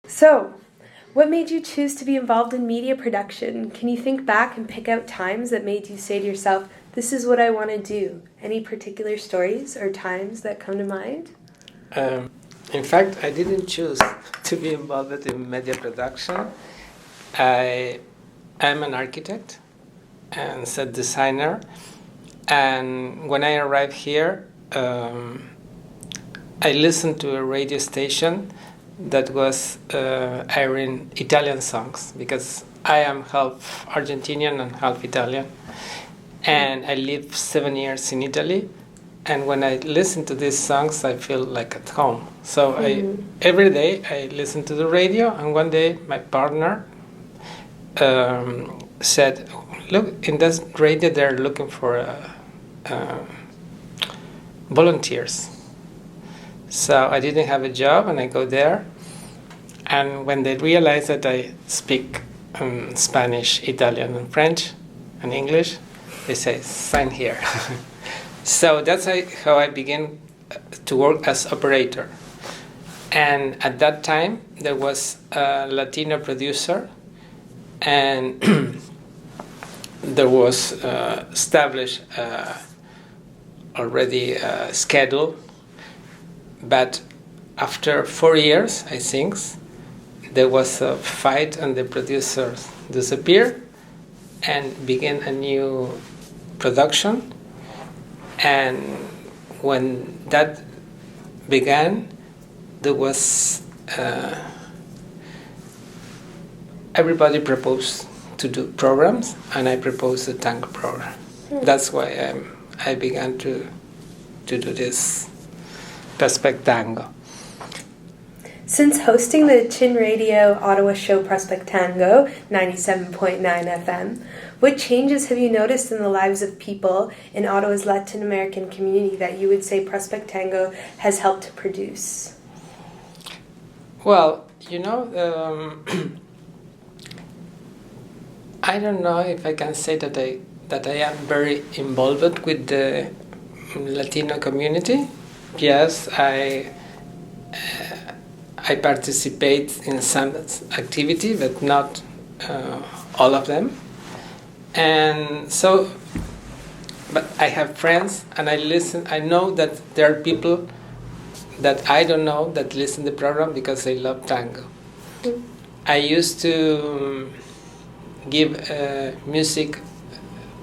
So, what made you choose to be involved in media production? Can you think back and pick out times that made you say to yourself, this is what I want to do? Any particular stories or times that come to mind? In fact, I didn't choose to be involved in media production. I am an architect and set designer. And when I arrived here, I listened to a radio station that was airing Italian songs because I am half Argentinian and half Italian. And I lived 7 years in Italy. And when I listen to these songs, I feel like at home. So every day I listen to the radio, and one day my partner said, look, in this radio they're looking for volunteers. So I didn't have a job, and I go there. And when they realize that I speak Spanish, Italian, and French, and English, they say, sign here. So that's how I began to work as operator. And at that time, there was a Latino producer, and there was established already a schedule. But after 4 years, I think, there was a fight and the producers disappeared and began a new production. And when that began, there was everybody proposed to do programs, and I proposed a tango program. That's why I began to do this Prospect Tango. Since hosting the Chin Radio Ottawa show Prospect Tango, 97.9 FM, what changes have you noticed in the lives of people in Ottawa's Latin American community that you would say Prospect Tango has helped to produce? Well, I don't know if I can say that I am very involved with the Latino community. Yes, I participate in some activity, but not all of them. And so, but I have friends, and I listen. I know that there are people that I don't know that listen to the program because they love tango. I used to give music.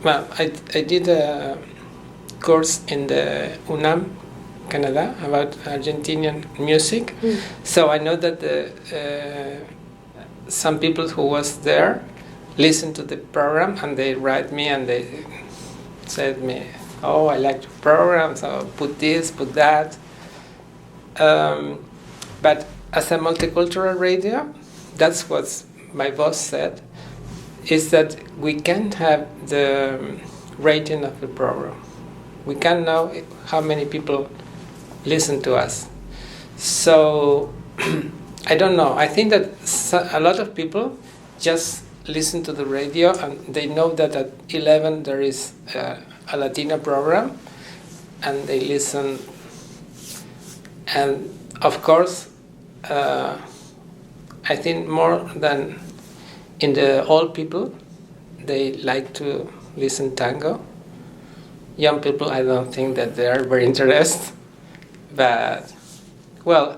Well, I did a course in the UNAM, Canada, about Argentinian music. So I know that some people who was there listened to the program, and they write me and they said me, oh, I like your program, so put this, put that. But as a multicultural radio, that's what my boss said, is that we can't have the rating of the program. We can't know how many people listen to us. So I don't know. I think that a lot of people just listen to the radio, and they know that at 11 there is a Latino program, and they listen. And of course, I think more than in the old people, they like to listen tango. Young people, I don't think that they are very interested. But, well,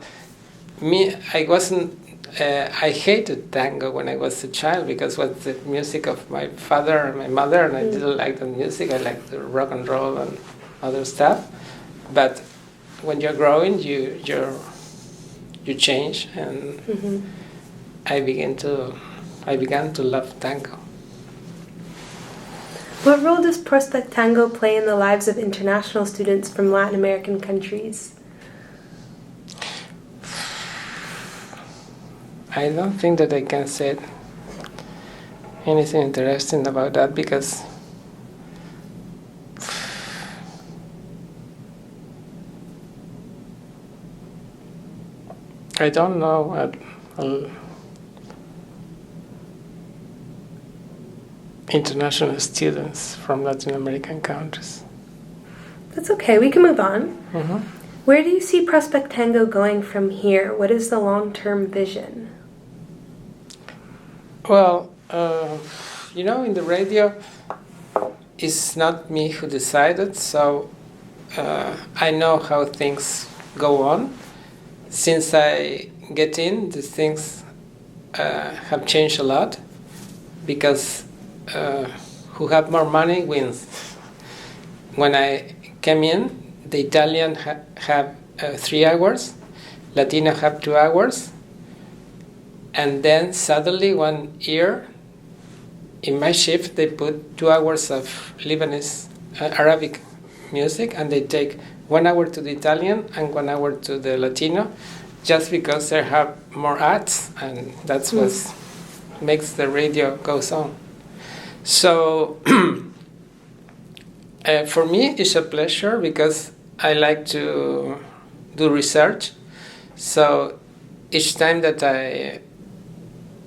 I wasn't. I hated tango when I was a child because it was the music of my father and my mother, and I didn't like the music. I liked the rock and roll and other stuff. But when you're growing, you change, and I began to love tango. What role does Prospect Tango play in the lives of international students from Latin American countries? I don't think that I can say anything interesting about that because I don't know international students from Latin American countries. That's okay, we can move on. Where do you see Prospect Tango going from here? What is the long-term vision? Well, in the radio, it's not me who decided, so I know how things go on. Since I get in, the things have changed a lot, because who have more money wins. When I came in, the Italian have 3 hours, Latino have 2 hours, and then suddenly one year, in my shift, they put 2 hours of Lebanese Arabic music, and they take 1 hour to the Italian and 1 hour to the Latino, just because they have more ads, and that's what makes the radio goes on. So for me, it's a pleasure because I like to do research. So each time that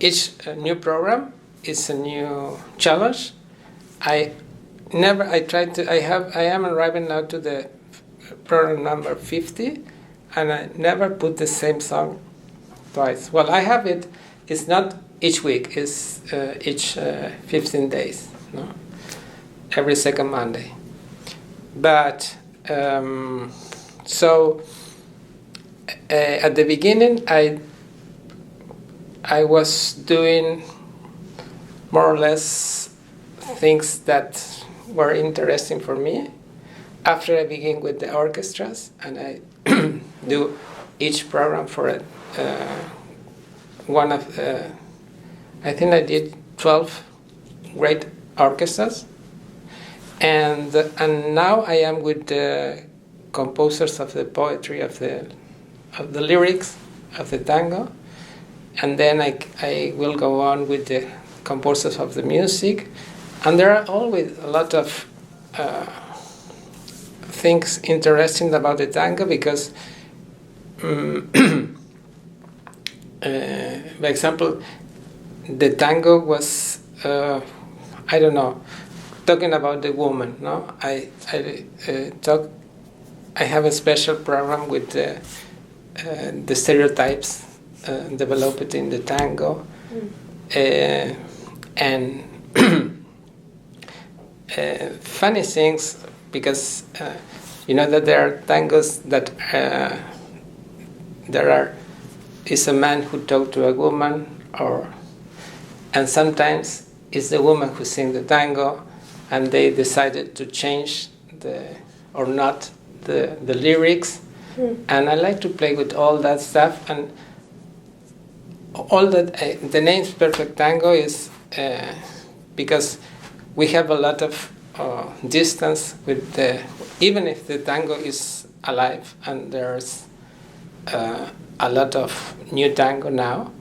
each new program is a new challenge. I am arriving now to the program number 50, and I never put the same song twice. Well, I have it. It's not each week. It's each 15 days. No? Every second Monday. But so at the beginning, I was doing more or less things that were interesting for me. After I begin with the orchestras, and I do each program for one of, I think I did 12 great orchestras, and now I am with the composers of the poetry, of the lyrics of the tango, and then I will go on with the composers of the music, and there are always a lot of things interesting about the tango, because for example, the tango was talking about the woman. No, I have a special program with the stereotypes developed in the tango, and funny things, because that there are tangos that is a man who talks to a woman, and sometimes it's the woman who sings the tango, and they decided to change the lyrics, and I like to play with all that stuff, and all that. The name Perfect Tango is because we have a lot of distance with even if the tango is alive, and there's a lot of new tango now,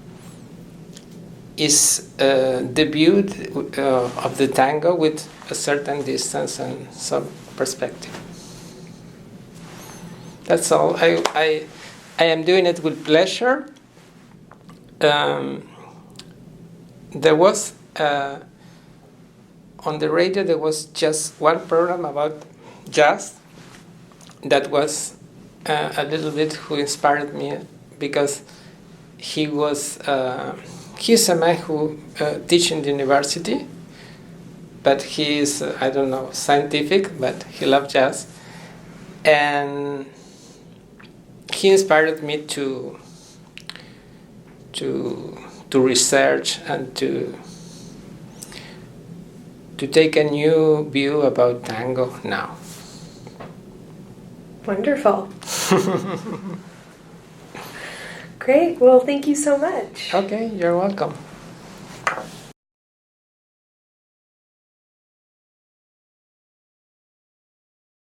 is debut of the tango with a certain distance and some perspective. That's all. I am doing it with pleasure. There was on the radio, there was just one program about jazz that was a little bit who inspired me, because he's a man who teaches in the university, but he is scientific, but he loves jazz, and he inspired me to research and to take a new view about tango now. Wonderful. Great. Well, thank you so much. Okay, you're welcome.